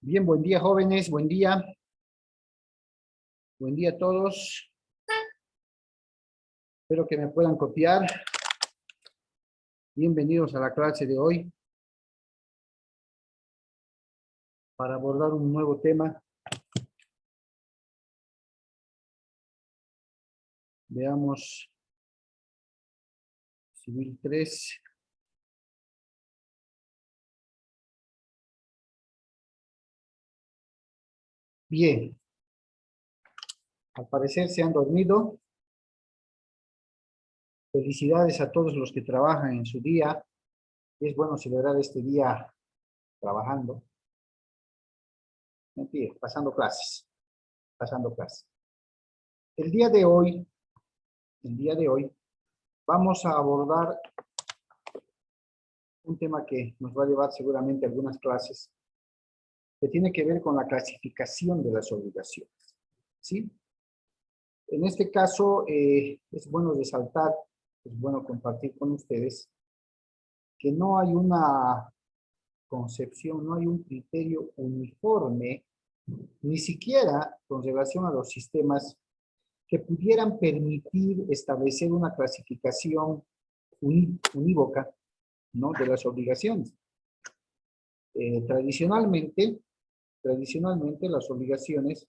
Bien, buen día, jóvenes, buen día. Buen día a todos. Espero que me puedan copiar. Bienvenidos a la clase de hoy para abordar un nuevo tema. Veamos Civil 3. Bien. Al parecer se han dormido. Felicidades a todos los que trabajan en su día. Es bueno celebrar este día trabajando. Mentira, pasando clases. Pasando clases. El día de hoy, vamos a abordar un tema que nos va a llevar seguramente a algunas clases, que tiene que ver con la clasificación de las obligaciones. ¿Sí? En este caso, es bueno resaltar, es bueno compartir con ustedes, que no hay una concepción, no hay un criterio uniforme, ni siquiera con relación a los sistemas que pudieran permitir establecer una clasificación unívoca, ¿no?, de las obligaciones. Tradicionalmente las obligaciones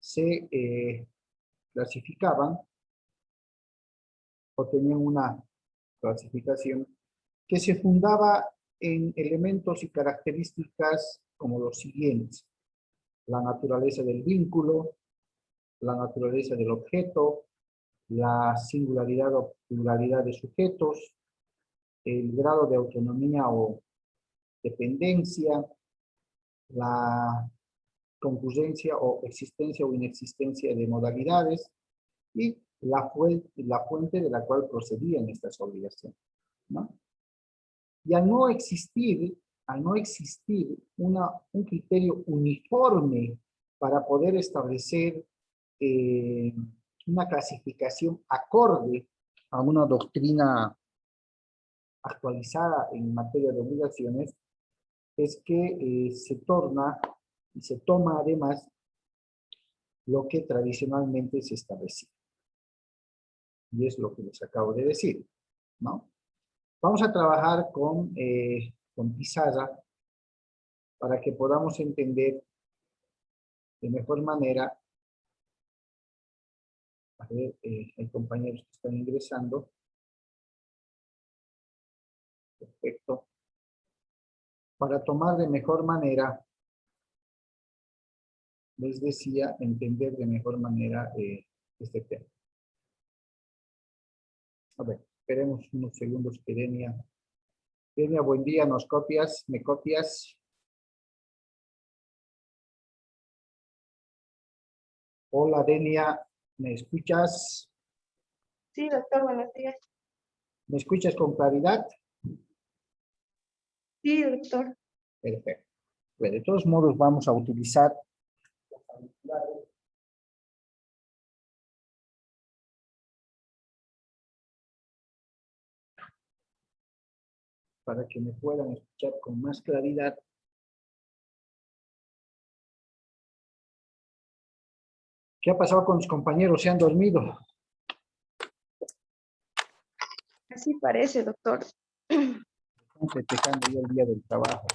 se clasificaban o tenían una clasificación que se fundaba en elementos y características como los siguientes: la naturaleza del vínculo, la naturaleza del objeto, la singularidad o pluralidad de sujetos, el grado de autonomía o dependencia, la concurrencia o existencia o inexistencia de modalidades y la fuente de la cual procedían estas obligaciones, ¿no? Y al no existir un criterio uniforme para poder establecer una clasificación acorde a una doctrina actualizada en materia de obligaciones, es que se torna y se toma además lo que tradicionalmente se establecía. Y es lo que les acabo de decir, ¿no? Vamos a trabajar con pizarra para que podamos entender de mejor manera. A ver, hay compañeros que están ingresando. Perfecto. Para tomar de mejor manera, les decía, entender de mejor manera este tema. A ver, esperemos unos segundos que Denia, buen día, ¿nos copias? ¿Me copias? Hola, Denia, ¿me escuchas? Sí, doctor, buenos días. ¿Me escuchas con claridad? Sí, doctor. Perfecto. Bueno, de todos modos vamos a utilizar para que me puedan escuchar con más claridad. ¿Qué ha pasado con mis compañeros? ¿Se han dormido? Así parece, doctor. Están festejando ya el día del trabajo.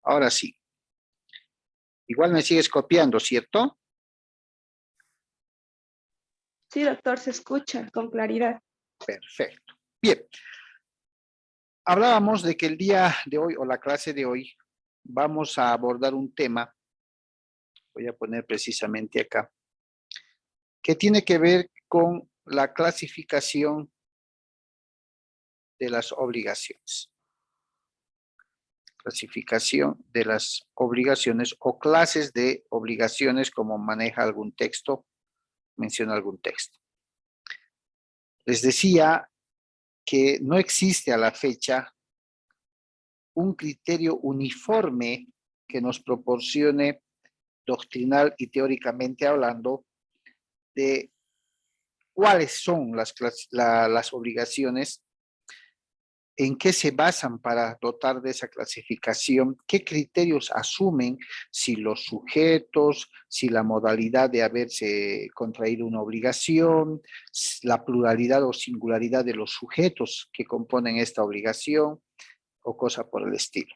Ahora sí. Igual me sigues copiando, ¿cierto? Sí, doctor, se escucha con claridad. Perfecto. Bien. Hablábamos de que el día de hoy o la clase de hoy vamos a abordar un tema, voy a poner precisamente acá, que tiene que ver con la clasificación de las obligaciones. Clasificación de las obligaciones o clases de obligaciones como maneja algún texto, menciona algún texto. Les decía que no existe a la fecha un criterio uniforme que nos proporcione doctrinal y teóricamente hablando de cuáles son las obligaciones, en qué se basan para dotar de esa clasificación, qué criterios asumen, si los sujetos, si la modalidad de haberse contraído una obligación, la pluralidad o singularidad de los sujetos que componen esta obligación o cosa por el estilo.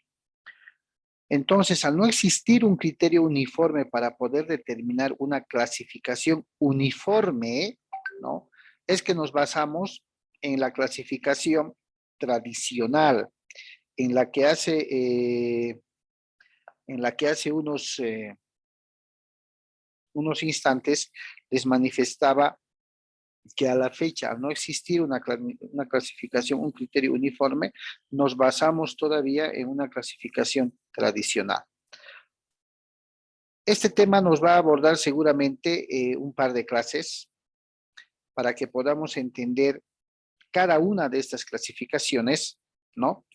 Entonces, al no existir un criterio uniforme para poder determinar una clasificación uniforme, ¿no? Es que nos basamos en la clasificación tradicional, en la que hace unos instantes les manifestaba que a la fecha, al no existir una clasificación, un criterio uniforme, nos basamos todavía en una clasificación tradicional. Este tema nos va a abordar seguramente un par de clases para que podamos entender cada una de estas clasificaciones, ¿no?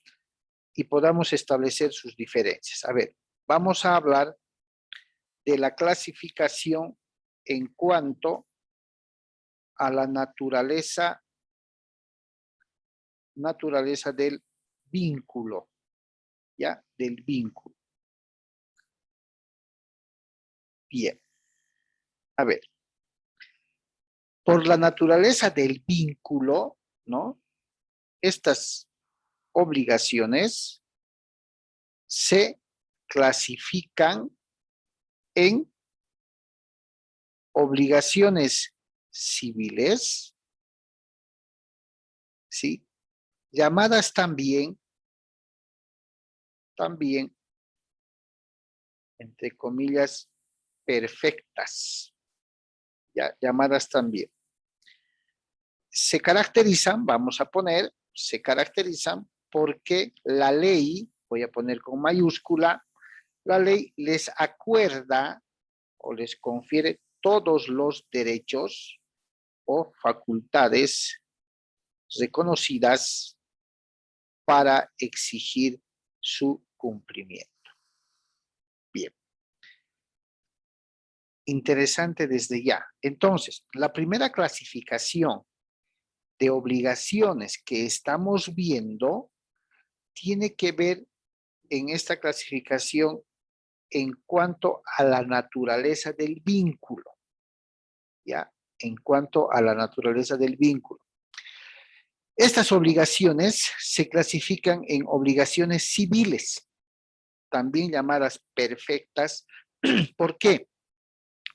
Y podamos establecer sus diferencias. A ver, vamos a hablar de la clasificación en cuanto a la naturaleza del vínculo, ¿ya? Del vínculo. Bien. A ver. Por la naturaleza del vínculo, ¿no? Estas obligaciones se clasifican en obligaciones civiles, ¿sí? Llamadas también, entre comillas, perfectas, ¿ya? Llamadas también. Se caracterizan, vamos a poner, se caracterizan porque la ley, voy a poner con mayúscula, la ley les acuerda o les confiere todos los derechos o facultades reconocidas para exigir su cumplimiento. Bien. Interesante desde ya. Entonces, la primera clasificación de obligaciones que estamos viendo tiene que ver en esta clasificación en cuanto a la naturaleza del vínculo, ¿ya? En cuanto a la naturaleza del vínculo. Estas obligaciones se clasifican en obligaciones civiles, también llamadas perfectas. ¿Por qué?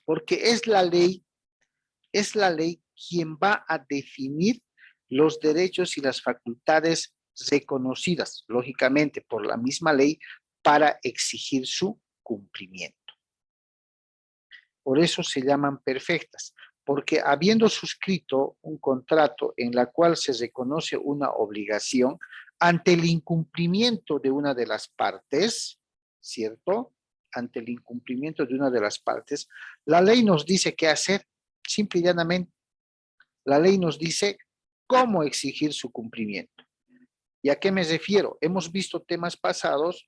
Porque es la ley quien va a definir los derechos y las facultades reconocidas, lógicamente, por la misma ley para exigir su cumplimiento. Por eso se llaman perfectas, porque habiendo suscrito un contrato en la cual se reconoce una obligación ante el incumplimiento de una de las partes, ¿cierto? Ante el incumplimiento de una de las partes, la ley nos dice qué hacer, simple y llanamente. La ley nos dice cómo exigir su cumplimiento. ¿Y a qué me refiero? Hemos visto temas pasados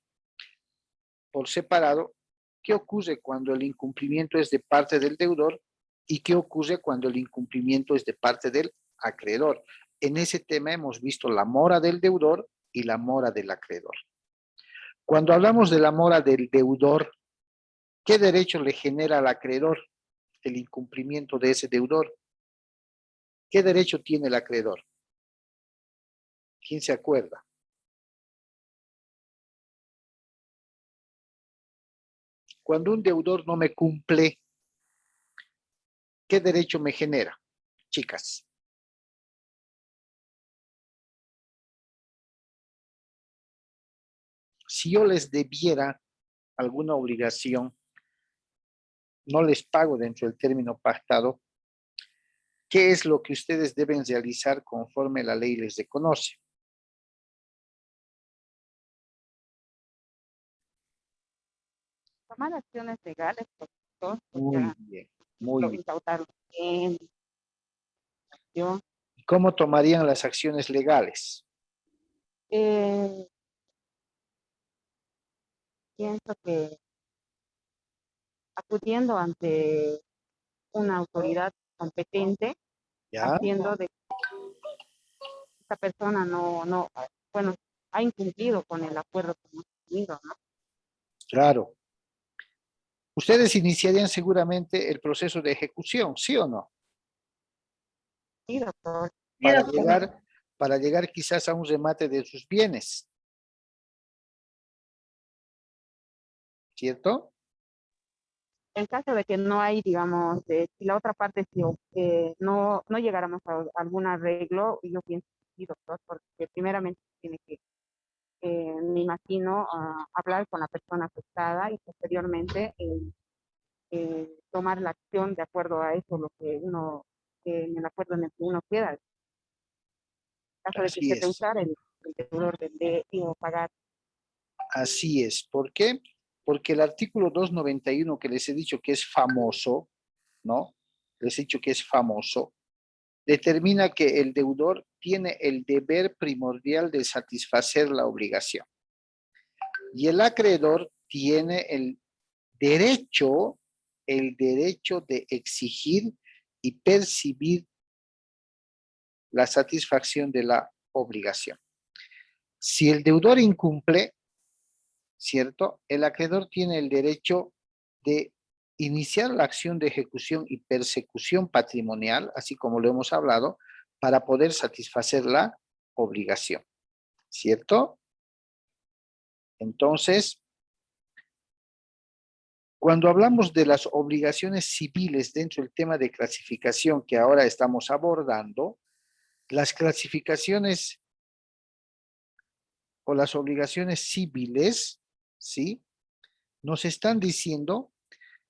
por separado. ¿Qué ocurre cuando el incumplimiento es de parte del deudor y qué ocurre cuando el incumplimiento es de parte del acreedor? En ese tema hemos visto la mora del deudor y la mora del acreedor. Cuando hablamos de la mora del deudor, ¿qué derecho le genera al acreedor el incumplimiento de ese deudor? ¿Qué derecho tiene el acreedor? ¿Quién se acuerda? Cuando un deudor no me cumple, ¿qué derecho me genera? Chicas. si yo les debiera alguna obligación, no les pago dentro del término pactado, ¿qué es lo que ustedes deben realizar conforme la ley les reconoce? Tomar acciones legales, doctor, o Muy sea, bien, muy bien. incautar un bien, yo, ¿Cómo tomarían las acciones legales? eh, pienso que acudiendo ante una autoridad competente, ¿Ya? haciendo de que esta persona bueno, ha incumplido con el acuerdo que hemos tenido, ¿no? Claro. Ustedes iniciarían seguramente el proceso de ejecución, ¿sí o no? Sí, doctor. Para llegar quizás a un remate de sus bienes, ¿cierto? En caso de que no hay, digamos, si la otra parte si, no llegáramos a algún arreglo, yo pienso que sí, doctor, porque primeramente tiene que, me imagino, hablar con la persona afectada y posteriormente tomar la acción de acuerdo a eso, lo que uno, en el acuerdo en el que uno queda. En caso de que Así se es, rehusara el deudor de pagar. así es. ¿Por qué? Porque el artículo 291 que les he dicho que es famoso, ¿no? Les he dicho que es famoso, determina que el deudor tiene el deber primordial de satisfacer la obligación y el acreedor tiene derecho, el derecho de exigir y percibir la satisfacción de la obligación. Si el deudor incumple, ¿cierto? El acreedor tiene el derecho de iniciar la acción de ejecución y persecución patrimonial, así como lo hemos hablado, para poder satisfacer la obligación, ¿cierto? Entonces, cuando hablamos de las obligaciones civiles dentro del tema de clasificación que ahora estamos abordando, las clasificaciones o las obligaciones civiles, ¿sí? Nos están diciendo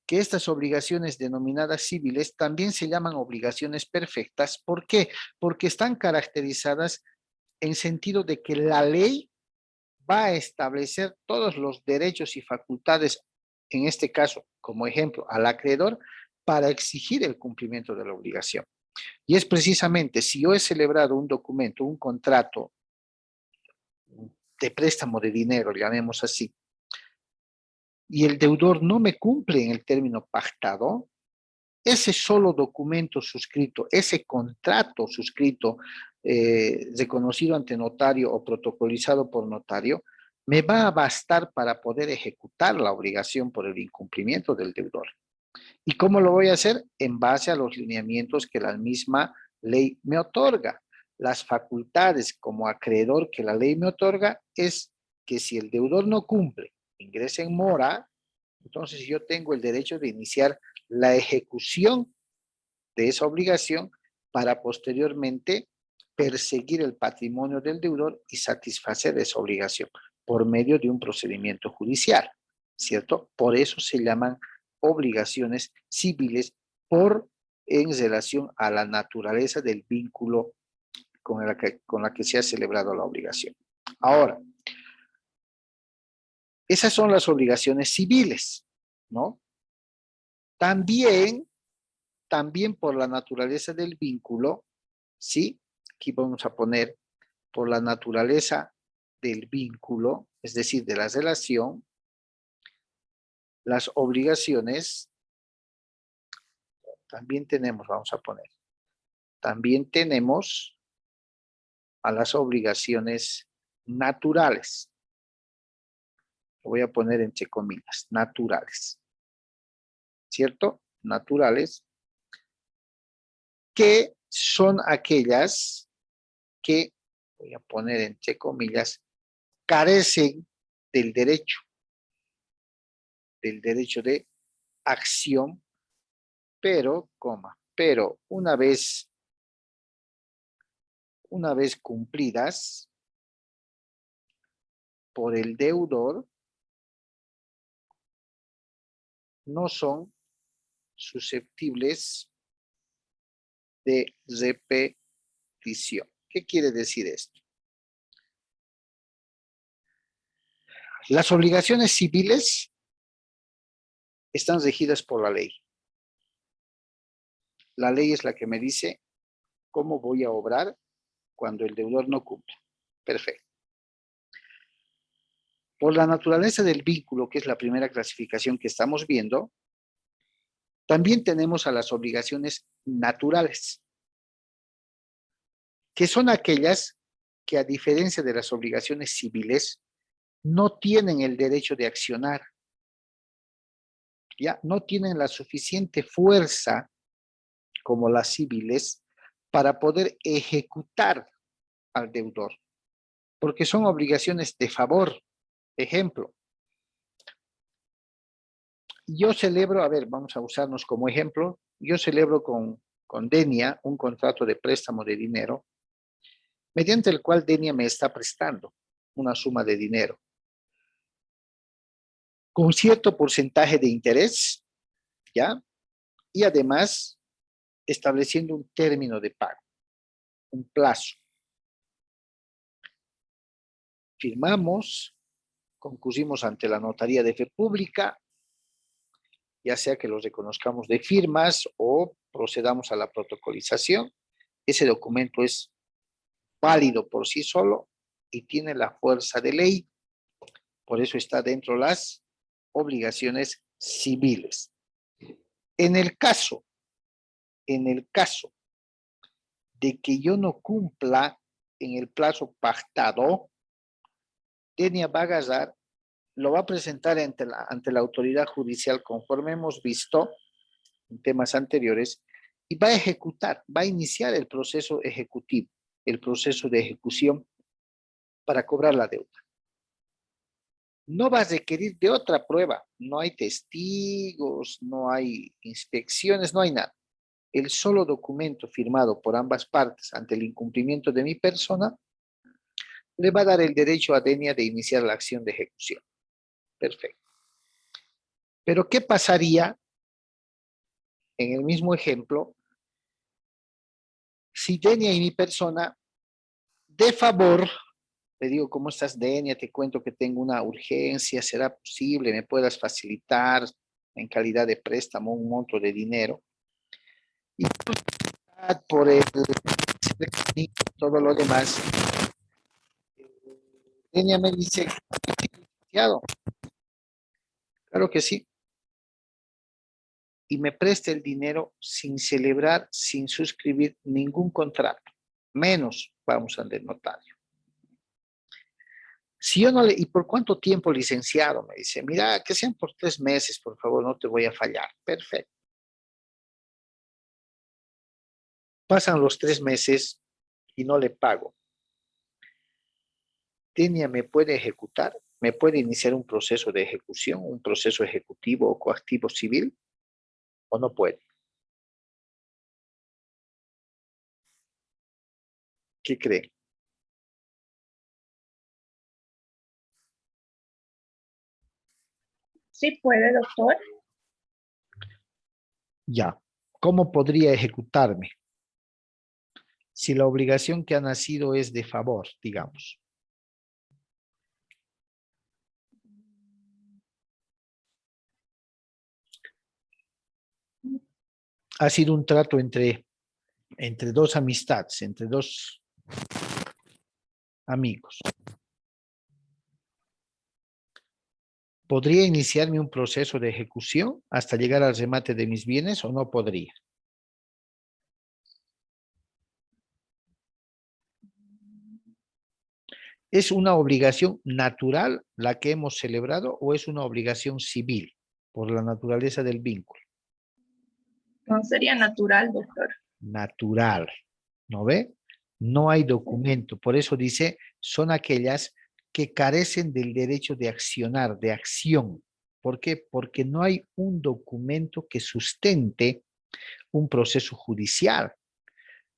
que estas obligaciones denominadas civiles también se llaman obligaciones perfectas. ¿Por qué? Porque están caracterizadas en sentido de que la ley va a establecer todos los derechos y facultades, en este caso, como ejemplo, al acreedor, para exigir el cumplimiento de la obligación. Y es precisamente si yo he celebrado un documento, un contrato de préstamo de dinero, llamemos así, y el deudor no me cumple en el término pactado, ese solo documento suscrito, ese contrato suscrito, reconocido ante notario o protocolizado por notario, me va a bastar para poder ejecutar la obligación por el incumplimiento del deudor. ¿Y cómo lo voy a hacer? En base a los lineamientos que la misma ley me otorga. Las facultades como acreedor que la ley me otorga es que si el deudor no cumple, ingresa en mora, entonces yo tengo el derecho de iniciar la ejecución de esa obligación para posteriormente perseguir el patrimonio del deudor y satisfacer esa obligación por medio de un procedimiento judicial, ¿cierto? Por eso se llaman obligaciones civiles en relación a la naturaleza del vínculo con la que se ha celebrado la obligación. Ahora, esas son las obligaciones civiles, ¿no? También por la naturaleza del vínculo, ¿sí? Aquí vamos a poner por la naturaleza del vínculo, es decir, de la relación, las obligaciones, también tenemos a las obligaciones naturales. Lo voy a poner entre comillas, naturales, ¿cierto? Naturales, que son aquellas que, voy a poner entre comillas, carecen del derecho de acción, pero una vez cumplidas, por el deudor no son susceptibles de repetición. ¿Qué quiere decir esto? Las obligaciones civiles están regidas por la ley. La ley es la que me dice cómo voy a obrar cuando el deudor no cumple. Perfecto. Por la naturaleza del vínculo, que es la primera clasificación que estamos viendo, también tenemos a las obligaciones naturales, que son aquellas que, a diferencia de las obligaciones civiles, no tienen el derecho de accionar. Ya no tienen la suficiente fuerza como las civiles para poder ejecutar al deudor, porque son obligaciones de favor. Ejemplo, yo celebro, a ver, vamos a usarnos como ejemplo, yo celebro con Denia un contrato de préstamo de dinero, mediante el cual Denia me está prestando una suma de dinero, con cierto porcentaje de interés, ¿ya? Y además estableciendo un término de pago, un plazo. Firmamos, concurrimos ante la notaría de fe pública, ya sea que los reconozcamos de firmas o procedamos a la protocolización. Ese documento es válido por sí solo y tiene la fuerza de ley, por eso está dentro de las obligaciones civiles. En el caso de que yo no cumpla en el plazo pactado, Denia va a agarrar, lo va a presentar ante la autoridad judicial, conforme hemos visto en temas anteriores, y va a ejecutar, va a iniciar el proceso ejecutivo, el proceso de ejecución para cobrar la deuda. No va a requerir de otra prueba, no hay testigos, no hay inspecciones, no hay nada. El solo documento firmado por ambas partes ante el incumplimiento de mi persona le va a dar el derecho a Denia de iniciar la acción de ejecución. Perfecto. Pero ¿qué pasaría en el mismo ejemplo si Denia y mi persona, de favor, le digo, ¿cómo estás, Denia? Te cuento que tengo una urgencia, ¿será posible? ¿Me puedas facilitar en calidad de préstamo un monto de dinero? Y por el todo lo demás, Denia me dice, claro que sí, y me presta el dinero sin celebrar, sin suscribir ningún contrato, menos vamos ante el notario. Si yo no le, ¿y por cuánto tiempo, licenciado? Me dice, mira, que sean por 3 meses, por favor, no te voy a fallar. Perfecto. Pasan los 3 meses y no le pago. Denia me puede ejecutar, me puede iniciar un proceso de ejecución, un proceso ejecutivo o coactivo civil, o no puede. ¿Qué creen? Sí puede, doctor. Ya. ¿Cómo podría ejecutarme? Si la obligación que ha nacido es de favor, digamos. Ha sido un trato entre dos amistades, entre dos amigos. ¿Podría iniciarme un proceso de ejecución hasta llegar al remate de mis bienes o no podría? ¿Es una obligación natural la que hemos celebrado o es una obligación civil por la naturaleza del vínculo? No sería natural, doctor. Natural, ¿no ve? No hay documento, por eso dice, son aquellas que carecen del derecho de accionar, de acción. ¿Por qué? Porque no hay un documento que sustente un proceso judicial.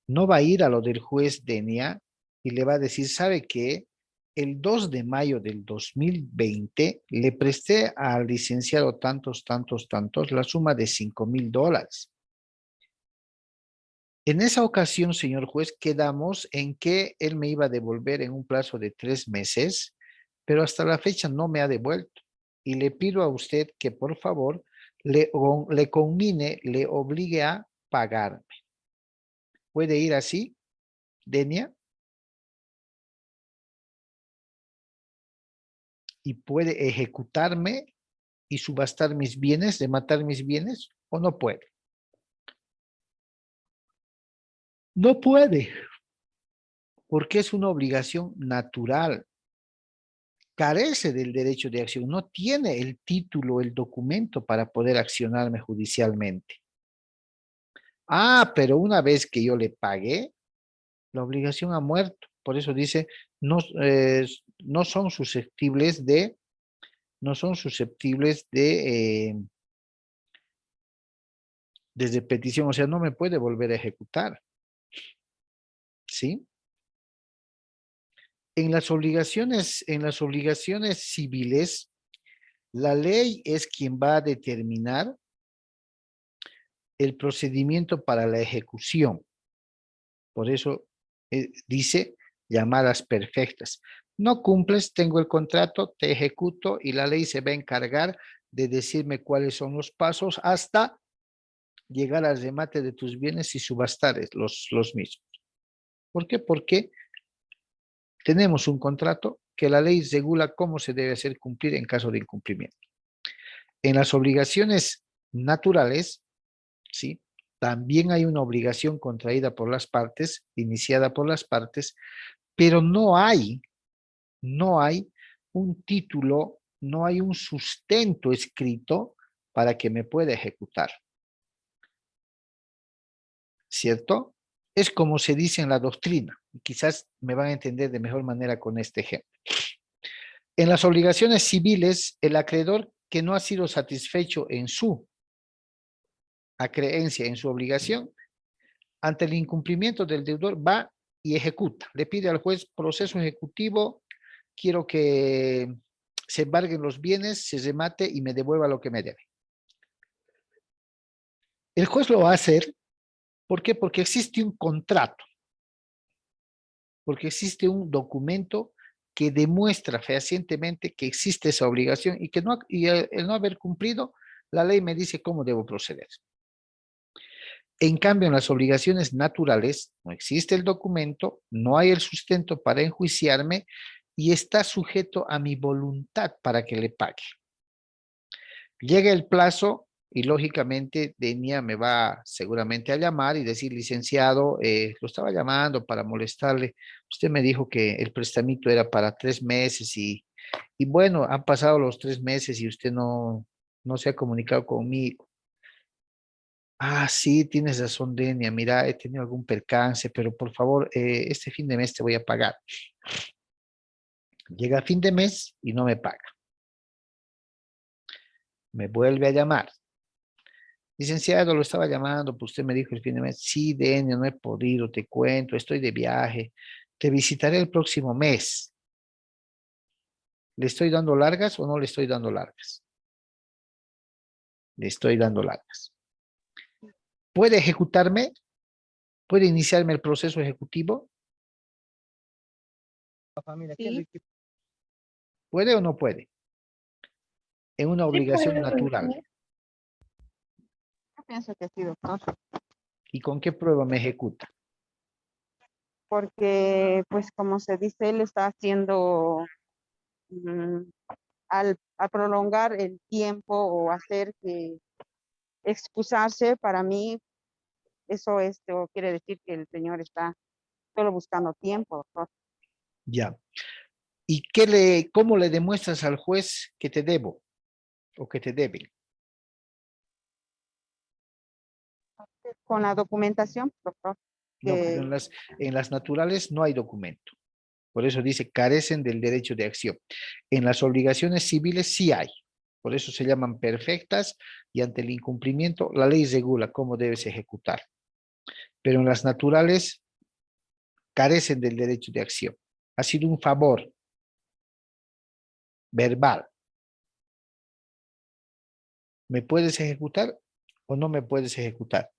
No va a ir a lo del juez Denia y le va a decir, ¿sabe qué? el 2 de mayo del 2020 le presté al licenciado tantos la suma de $5,000. En esa ocasión, señor juez, quedamos en que él me iba a devolver en un plazo de 3 meses, pero hasta la fecha no me ha devuelto. Y le pido a usted que por favor le conmine, le obligue a pagarme. ¿Puede ir así, Denia? ¿Y puede ejecutarme y subastar mis bienes, de matar mis bienes, o no puede? No puede, porque es una obligación natural. Carece del derecho de acción, no tiene el título, el documento para poder accionarme judicialmente. Ah, pero una vez que yo le pagué, la obligación ha muerto. Por eso dice, no son susceptibles de, desde petición, o sea, no me puede volver a ejecutar. ¿Sí? En las obligaciones civiles, la ley es quien va a determinar el procedimiento para la ejecución. Por eso dice llamadas perfectas. No cumples, tengo el contrato, te ejecuto y la ley se va a encargar de decirme cuáles son los pasos hasta llegar al remate de tus bienes y subastar los mismos. ¿Por qué? Porque tenemos un contrato que la ley regula cómo se debe hacer cumplir en caso de incumplimiento. En las obligaciones naturales, ¿sí? También hay una obligación contraída por las partes, iniciada por las partes, pero no hay un título, no hay un sustento escrito para que me pueda ejecutar. ¿Cierto? Es como se dice en la doctrina, y quizás me van a entender de mejor manera con este ejemplo. En las obligaciones civiles, el acreedor que no ha sido satisfecho en su acreencia, en su obligación, ante el incumplimiento del deudor va y ejecuta. Le pide al juez proceso ejecutivo, quiero que se embarguen los bienes, se remate y me devuelva lo que me debe. El juez lo va a hacer, ¿por qué? Porque existe un contrato, porque existe un documento que demuestra fehacientemente que existe esa obligación y que el no haber cumplido, la ley me dice cómo debo proceder. En cambio, en las obligaciones naturales no existe el documento, no hay el sustento para enjuiciarme y está sujeto a mi voluntad para que le pague. Llega el plazo y lógicamente Denia me va seguramente a llamar y decir, licenciado, lo estaba llamando para molestarle. Usted me dijo que el prestamito era para 3 meses y bueno, han pasado los 3 meses y usted no se ha comunicado conmigo. Ah, sí, tienes razón, Denia. Mira, he tenido algún percance, pero por favor, este fin de mes te voy a pagar. Llega fin de mes y no me paga. Me vuelve a llamar. Licenciado, lo estaba llamando, pues usted me dijo el fin de mes. Sí, Denia, no he podido, te cuento, estoy de viaje. Te visitaré el próximo mes. ¿Le estoy dando largas o no le estoy dando largas? Le estoy dando largas. ¿Puede ejecutarme? ¿Puede iniciarme el proceso ejecutivo? Sí. ¿Puede o no puede? En una Sí obligación puede, natural. doctor. Yo pienso que sí, doctor, ¿Y con qué prueba me ejecuta? porque pues como se dice, él está haciendo, mm, al prolongar el tiempo o hacer que excusarse, para mí eso quiere decir que el señor está solo buscando tiempo, doctor. Ya. ¿Y cómo le demuestras al juez que te debo o que te debe? Con la documentación, doctor, No, pero que en las naturales no hay documento. Por eso dice, carecen del derecho de acción. En las obligaciones civiles sí hay. Por eso se llaman perfectas y ante el incumplimiento la ley regula cómo debes ejecutar. Pero en las naturales carecen del derecho de acción. Ha sido un favor verbal. ¿Me puedes ejecutar o no me puedes ejecutar?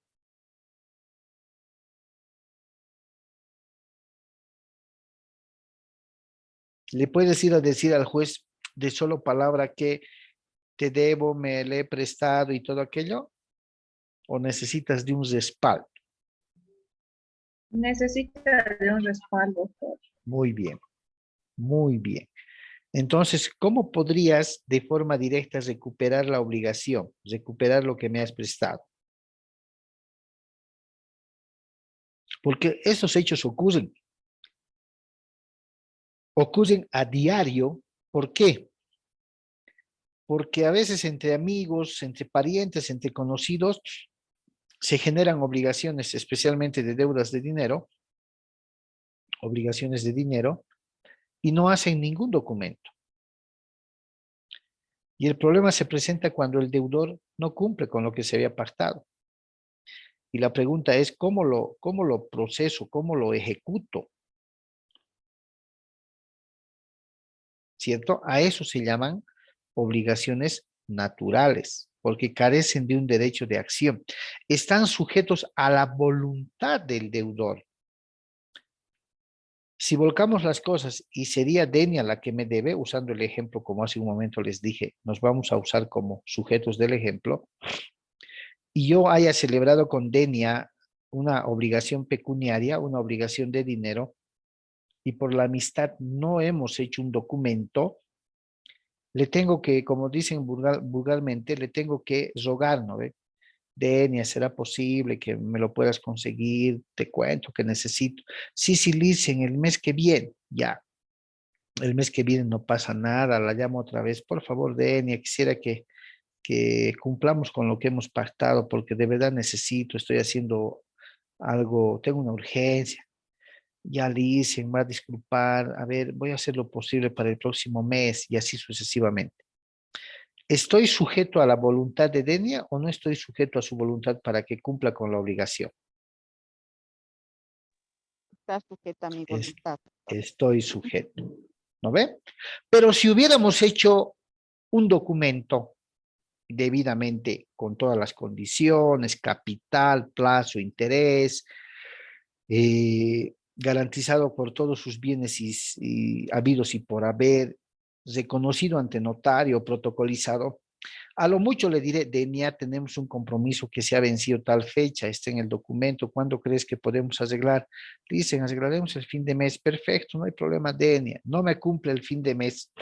¿Le puedes ir a decir al juez de solo palabra que te debo, me le he prestado y todo aquello? ¿O necesitas de un respaldo? Necesita de un respaldo, doctor. Muy bien, muy bien. Entonces, ¿cómo podrías de forma directa recuperar la obligación, recuperar lo que me has prestado? Porque esos hechos ocurren a diario. ¿Por qué? Porque a veces entre amigos, entre parientes, entre conocidos, se generan obligaciones, especialmente de deudas de dinero, obligaciones de dinero, y no hacen ningún documento. Y el problema se presenta cuando el deudor no cumple con lo que se había pactado. Y la pregunta es, cómo lo proceso? ¿Cómo lo ejecuto? ¿Cierto? A eso se llaman obligaciones naturales, porque carecen de un derecho de acción. Están sujetos a la voluntad del deudor. Si volcamos las cosas y sería Denia la que me debe, usando el ejemplo como hace un momento les dije, nos vamos a usar como sujetos del ejemplo, y yo haya celebrado con Denia una obligación pecuniaria, una obligación de dinero, y por la amistad no hemos hecho un documento, le tengo que, como dicen vulgarmente, le tengo que rogar, ¿no ve? Denia, ¿será posible que me lo puedas conseguir? Te cuento que necesito. Sí, sí, Licen, el mes que viene, ya. El mes que viene no pasa nada, la llamo otra vez. Por favor, Denia, quisiera que cumplamos con lo que hemos pactado, porque de verdad necesito, estoy haciendo algo, tengo una urgencia. Ya Licen, va a disculpar, a ver, voy a hacer lo posible para el próximo mes y así sucesivamente. ¿Estoy sujeto a la voluntad de Denia o no estoy sujeto a su voluntad para que cumpla con la obligación? Está sujeta a mi Es- voluntad. Estoy sujeto, ¿no ve? Pero si hubiéramos hecho un documento debidamente con todas las condiciones, capital, plazo, interés, garantizado por todos sus bienes y habidos y por haber, reconocido ante notario, protocolizado, a lo mucho le diré, Denia, tenemos un compromiso que se ha vencido tal fecha, está en el documento, ¿cuándo crees que podemos arreglar? Dicen, arreglaremos el fin de mes, perfecto, no hay problema, Denia, no me cumple el fin de mes.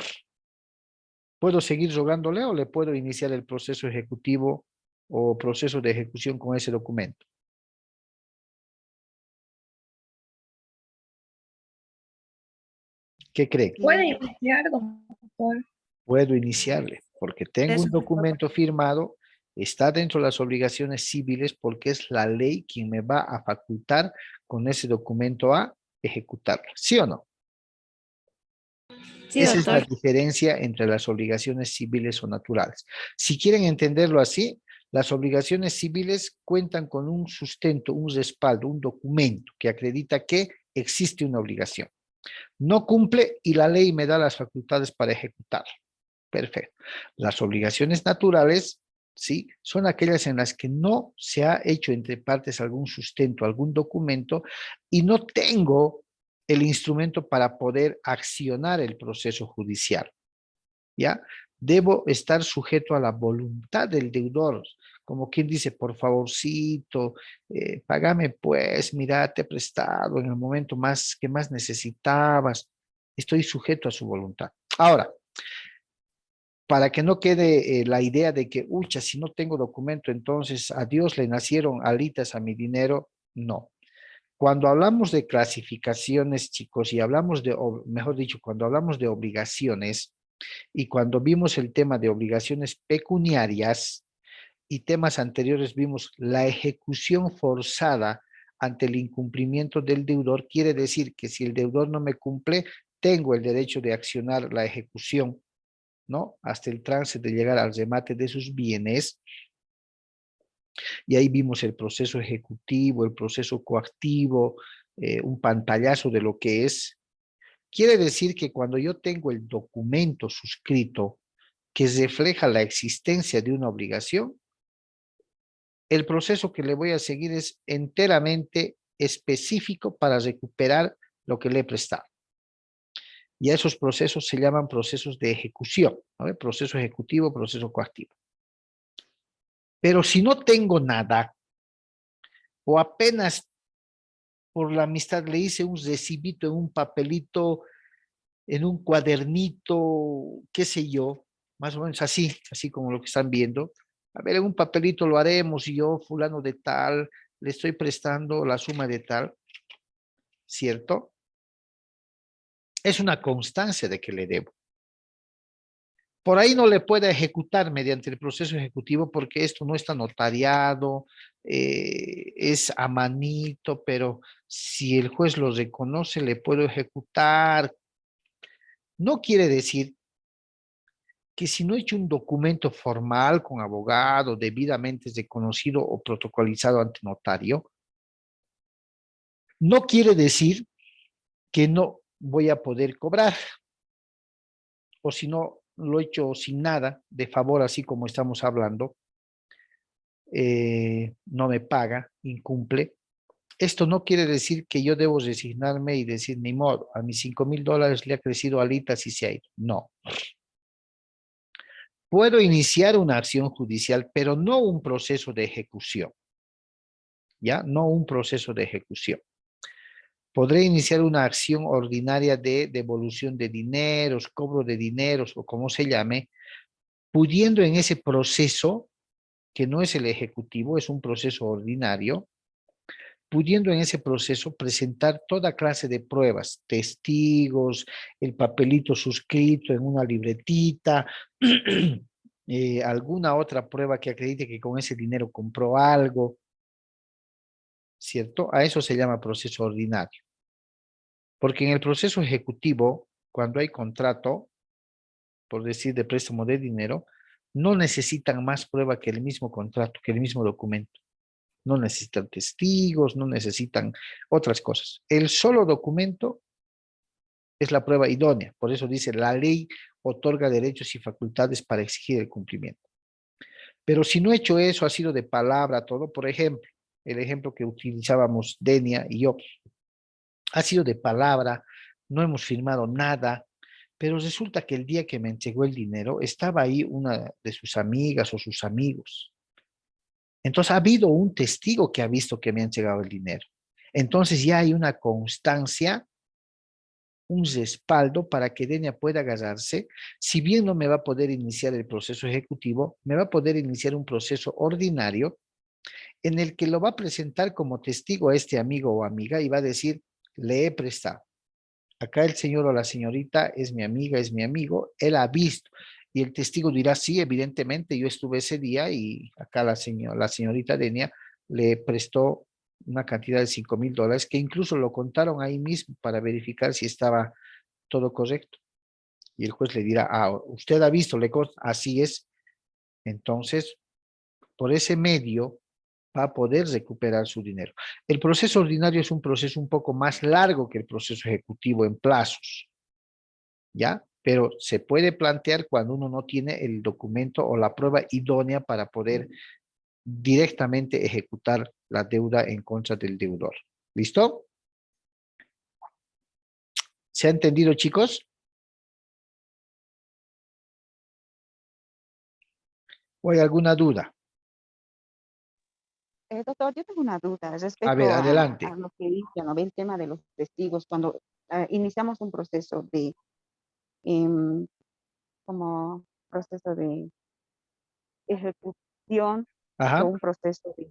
¿Puedo seguir rogándole o le puedo iniciar el proceso ejecutivo o proceso de ejecución con ese documento? ¿Qué cree? Puede Sí, iniciar, doctor. Puedo iniciarle, porque tengo un Eso, documento firmado, está dentro de las obligaciones civiles, porque es la ley quien me va a facultar con ese documento a ejecutarlo. ¿Sí o no? sí, Esa es la doctor. diferencia entre las obligaciones civiles o naturales. Si quieren entenderlo así, las obligaciones civiles cuentan con un sustento, un respaldo, un documento que acredita que existe una obligación. No cumple y la ley me da las facultades para ejecutarlo. Perfecto. Las obligaciones naturales, ¿sí? Son aquellas en las que no se ha hecho entre partes algún sustento, algún documento, y no tengo el instrumento para poder accionar el proceso judicial, ¿ya? Debo estar sujeto a la voluntad del deudor, como quien dice, por favorcito, págame pues, mira, te he prestado en el momento más que más necesitabas. Estoy sujeto a su voluntad. Ahora, para que no quede la idea de que, ucha, si no tengo documento, entonces a Dios le nacieron alitas a mi dinero. No. Cuando hablamos de clasificaciones, chicos, y hablamos de, o mejor dicho, cuando hablamos de obligaciones, y cuando vimos el tema de obligaciones pecuniarias y temas anteriores vimos la ejecución forzada ante el incumplimiento del deudor, quiere decir que si el deudor no me cumple, tengo el derecho de accionar la ejecución, ¿no? Hasta el trance de llegar al remate de sus bienes. Y ahí vimos el proceso ejecutivo, el proceso coactivo, un pantallazo de lo que es. Quiere decir que cuando yo tengo el documento suscrito que refleja la existencia de una obligación, el proceso que le voy a seguir es enteramente específico para recuperar lo que le he prestado. Y a esos procesos se llaman procesos de ejecución, ¿no? Proceso ejecutivo, proceso coactivo. Pero si no tengo nada, o apenas por la amistad le hice un recibito en un papelito, en un cuadernito, qué sé yo, más o menos así, así como lo que están viendo. A ver, en un papelito lo haremos y yo, fulano de tal, le estoy prestando la suma de tal, ¿cierto? Es una constancia de que le debo. Por ahí no le puede ejecutar mediante el proceso ejecutivo porque esto no está notariado, es a manito, pero si el juez lo reconoce, le puedo ejecutar. No quiere decir que si no he hecho un documento formal con abogado, debidamente reconocido o protocolizado ante notario, no quiere decir que no voy a poder cobrar, o si no lo he hecho sin nada, de favor, así como estamos hablando, no me paga, incumple. Esto no quiere decir que yo debo resignarme y decir, ni modo, a mis $5,000 le ha crecido alitas y se ha ido. No. Puedo iniciar una acción judicial, pero no un proceso de ejecución. ¿Ya? No un proceso de ejecución. Podré iniciar una acción ordinaria de devolución de dineros, cobro de dineros o como se llame, pudiendo en ese proceso, que no es el ejecutivo, es un proceso ordinario, pudiendo en ese proceso presentar toda clase de pruebas, testigos, el papelito suscrito en una libretita, alguna otra prueba que acredite que con ese dinero compró algo, ¿cierto? A eso se llama proceso ordinario. Porque en el proceso ejecutivo, cuando hay contrato, por decir de préstamo de dinero, no necesitan más prueba que el mismo contrato, que el mismo documento. No necesitan testigos, no necesitan otras cosas. El solo documento es la prueba idónea. Por eso dice, la ley otorga derechos y facultades para exigir el cumplimiento. Pero si no he hecho eso, ha sido de palabra todo, por ejemplo, el ejemplo que utilizábamos Denia y yo, ha sido de palabra, no hemos firmado nada, pero resulta que el día que me entregó el dinero, estaba ahí una de sus amigas o sus amigos. Entonces ha habido un testigo que ha visto que me han llegado el dinero. Entonces ya hay una constancia, un respaldo para que Denia pueda agarrarse. Si bien no me va a poder iniciar el proceso ejecutivo, me va a poder iniciar un proceso ordinario en el que lo va a presentar como testigo a este amigo o amiga y va a decir, le he prestado. Acá el señor o la señorita es mi amiga, es mi amigo, él ha visto. Y el testigo dirá, sí, evidentemente yo estuve ese día y acá la señorita Denia le prestó una cantidad de $5,000 que incluso lo contaron ahí mismo para verificar si estaba todo correcto. Y el juez le dirá, ah, usted ha visto, así es. Entonces, por ese medio va a poder recuperar su dinero. El proceso ordinario es un proceso un poco más largo que el proceso ejecutivo en plazos, ¿ya? Pero se puede plantear cuando uno no tiene el documento o la prueba idónea para poder directamente ejecutar la deuda en contra del deudor. ¿Listo? ¿Se ha entendido, chicos? ¿O hay alguna duda? Doctor, yo tengo una duda A ver, respecto a adelante. lo que dice, ¿no? Ve el tema de los testigos. Cuando iniciamos un proceso de, em, como proceso de ejecución o Ajá. un proceso de,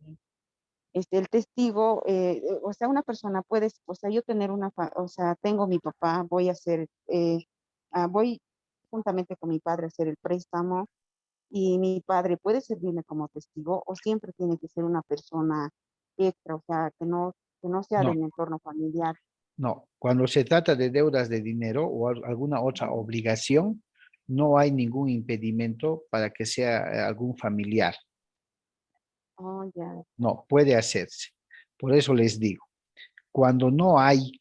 el testigo, o sea, una persona puede, o sea, yo tener o sea, tengo mi papá, voy a hacer, voy juntamente con mi padre a hacer el préstamo y mi padre puede servirme como testigo o siempre tiene que ser una persona extra, o sea, que no sea de No, mi entorno familiar. no. Cuando se trata de deudas de dinero o alguna otra obligación, no hay ningún impedimento para que sea algún familiar. Oh, ya. No, puede hacerse. Por eso les digo, cuando no hay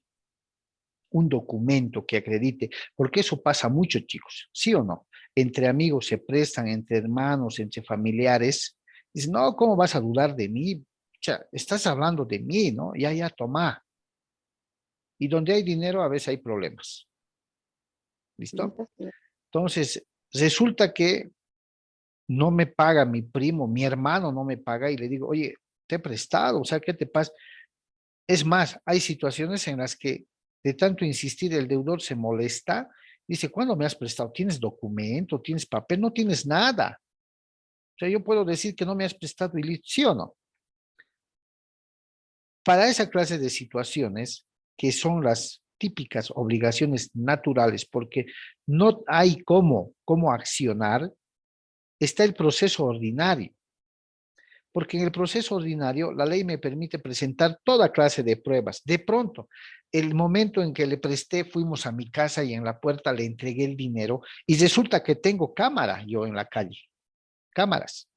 un documento que acredite, porque eso pasa mucho, chicos, ¿sí o no? Entre amigos se prestan, entre hermanos, entre familiares. Dicen, no, ¿cómo vas a dudar de mí? O sea, estás hablando de mí, ¿no? Ya, ya, toma. Y donde hay dinero, a veces hay problemas. ¿Listo? Eso sí. Entonces, resulta que no me paga mi primo, mi hermano no me paga y le digo, oye, te he prestado, o sea, ¿qué te pasa? Es más, hay situaciones en las que de tanto insistir el deudor se molesta, dice, ¿cuándo me has prestado? ¿Tienes documento? ¿Tienes papel? No tienes nada. O sea, yo puedo decir que no me has prestado y listo, ¿sí o no? Para esa clase de situaciones, que son las típicas obligaciones naturales, porque no hay cómo accionar, está el proceso ordinario. Porque en el proceso ordinario la ley me permite presentar toda clase de pruebas. De pronto, el momento en que le presté, fuimos a mi casa y en la puerta le entregué el dinero y resulta que tengo cámara yo en la calle, cámaras.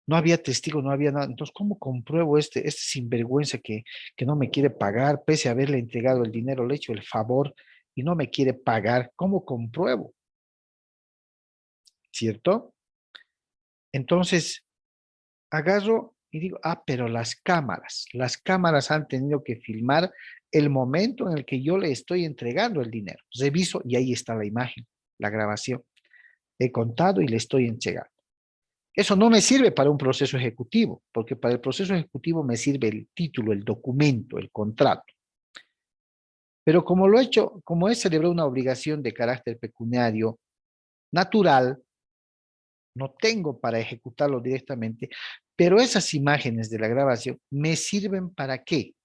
No había testigo, no había nada. Entonces, ¿cómo compruebo este sinvergüenza que no me quiere pagar, pese a haberle entregado el dinero, le he hecho el favor y no me quiere pagar? ¿Cómo compruebo? ¿Cierto? Entonces, agarro y digo, pero las cámaras han tenido que filmar el momento en el que yo le estoy entregando el dinero. Reviso y ahí está la imagen, la grabación. He contado y le estoy entregando. Eso no me sirve para un proceso ejecutivo, porque para el proceso ejecutivo me sirve el título, el documento, el contrato. Pero como lo he hecho, como he celebrado una obligación de carácter pecuniario natural, no tengo para ejecutarlo directamente, pero esas imágenes de la grabación me sirven ¿para qué?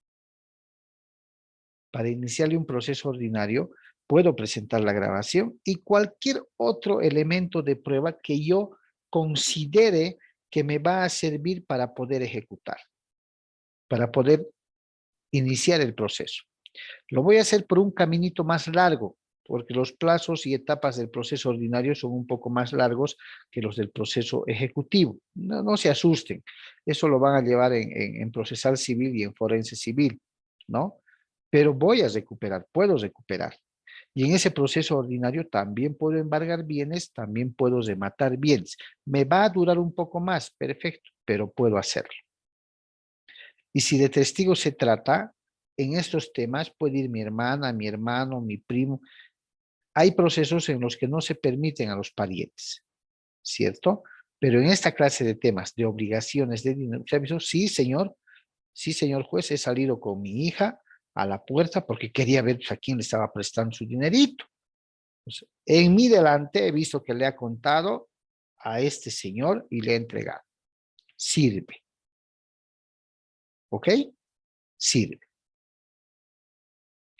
Para iniciarle un proceso ordinario, puedo presentar la grabación y cualquier otro elemento de prueba que yo considere que me va a servir para poder ejecutar, para poder iniciar el proceso. Lo voy a hacer por un caminito más largo, porque los plazos y etapas del proceso ordinario son un poco más largos que los del proceso ejecutivo. No se asusten, eso lo van a llevar en procesal civil y en forense civil, ¿no? Pero voy a recuperar, puedo recuperar. Y en ese proceso ordinario también puedo embargar bienes, también puedo rematar bienes. Me va a durar un poco más, perfecto, pero puedo hacerlo. Y si de testigo se trata, en estos temas puede ir mi hermana, mi hermano, mi primo. Hay procesos en los que no se permiten a los parientes, ¿cierto? Pero en esta clase de temas, de obligaciones de dinero, ¿se avisó? Sí, señor juez, he salido con mi hija a la puerta porque quería ver a quién le estaba prestando su dinerito. Entonces, en mi delante he visto que le ha contado a este señor y le ha entregado. Sirve. ¿Ok? Sirve.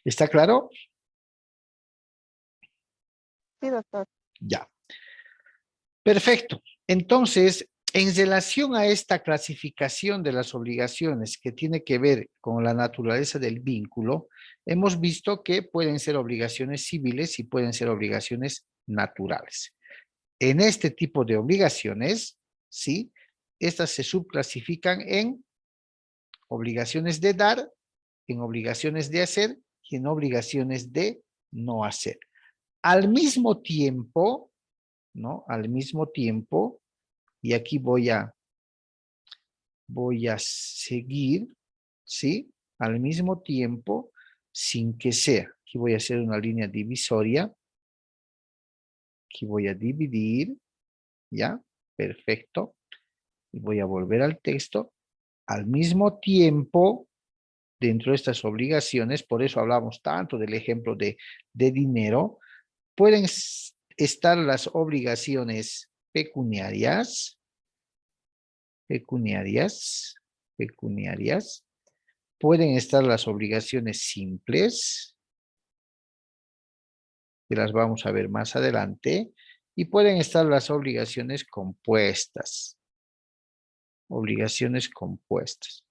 ¿Está claro? Sí, doctor. Ya. Perfecto. Entonces, en relación a esta clasificación de las obligaciones que tiene que ver con la naturaleza del vínculo, hemos visto que pueden ser obligaciones civiles y pueden ser obligaciones naturales. En este tipo de obligaciones, ¿sí? Estas se subclasifican en obligaciones de dar, en obligaciones de hacer y en obligaciones de no hacer. Al mismo tiempo, ¿no? Al mismo tiempo, y aquí voy a seguir, ¿sí? Al mismo tiempo, sin que sea. Aquí voy a hacer una línea divisoria. Aquí voy a dividir, ¿ya? Perfecto. Y voy a volver al texto. Al mismo tiempo, dentro de estas obligaciones, por eso hablamos tanto del ejemplo de dinero, pueden estar las obligaciones pecuniarias, pueden estar las obligaciones simples, que las vamos a ver más adelante, y pueden estar las obligaciones compuestas. Obligaciones compuestas.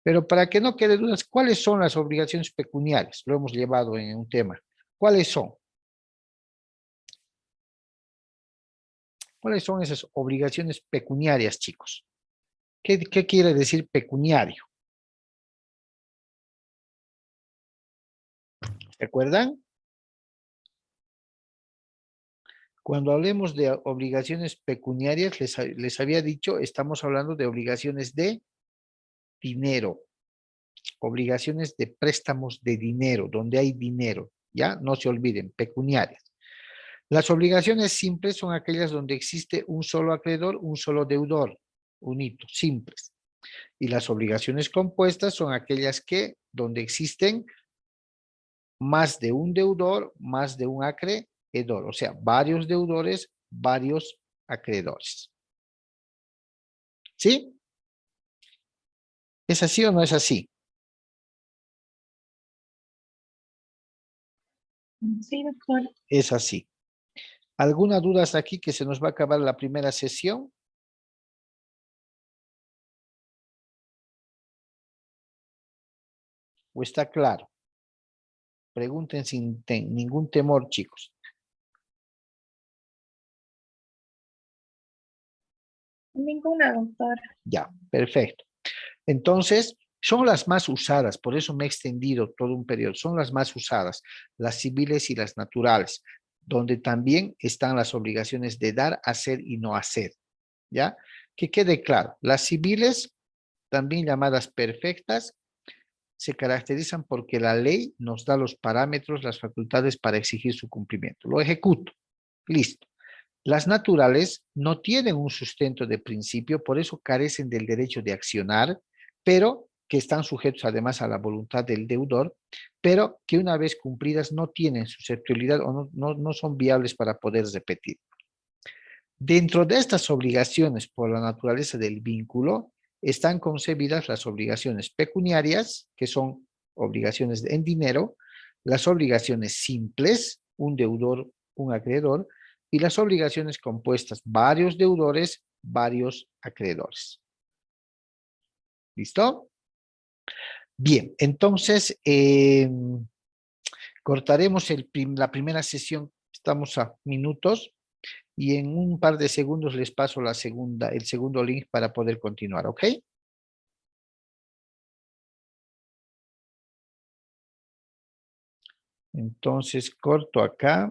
Pero para que no quede dudas, ¿cuáles son las obligaciones pecuniarias? Lo hemos llevado en un tema. ¿Cuáles son? ¿Cuáles son esas obligaciones pecuniarias, chicos? ¿Qué quiere decir pecuniario? ¿Se acuerdan? Cuando hablemos de obligaciones pecuniarias, les había dicho, estamos hablando de obligaciones de dinero, obligaciones de préstamos de dinero, donde hay dinero, ¿ya? No se olviden, pecuniarias. Las obligaciones simples son aquellas donde existe un solo acreedor, un solo deudor, unito, simples. Y las obligaciones compuestas son aquellas que, donde existen más de un deudor, más de un acreedor, o sea, varios deudores, varios acreedores. ¿Sí? ¿Es así o no es así? Sí, doctor. Es así. ¿Alguna duda hasta aquí que se nos va a acabar la primera sesión? ¿O está claro? Pregunten sin ningún temor, chicos. Ninguna, doctor. Ya, perfecto. Entonces, son las más usadas, por eso me he extendido todo un periodo, son las más usadas, las civiles y las naturales, donde también están las obligaciones de dar, hacer y no hacer, ¿ya? Que quede claro, las civiles, también llamadas perfectas, se caracterizan porque la ley nos da los parámetros, las facultades para exigir su cumplimiento. Lo ejecuto, listo. Las naturales no tienen un sustento de principio, por eso carecen del derecho de accionar, pero que están sujetos además a la voluntad del deudor, pero que una vez cumplidas no tienen susceptibilidad o no son viables para poder repetir. Dentro de estas obligaciones por la naturaleza del vínculo, están concebidas las obligaciones pecuniarias, que son obligaciones en dinero, las obligaciones simples, un deudor, un acreedor, y las obligaciones compuestas, varios deudores, varios acreedores. ¿Listo? Bien, entonces cortaremos la primera sesión, estamos a minutos, y en un par de segundos les paso el segundo link para poder continuar, ¿ok? Entonces corto acá.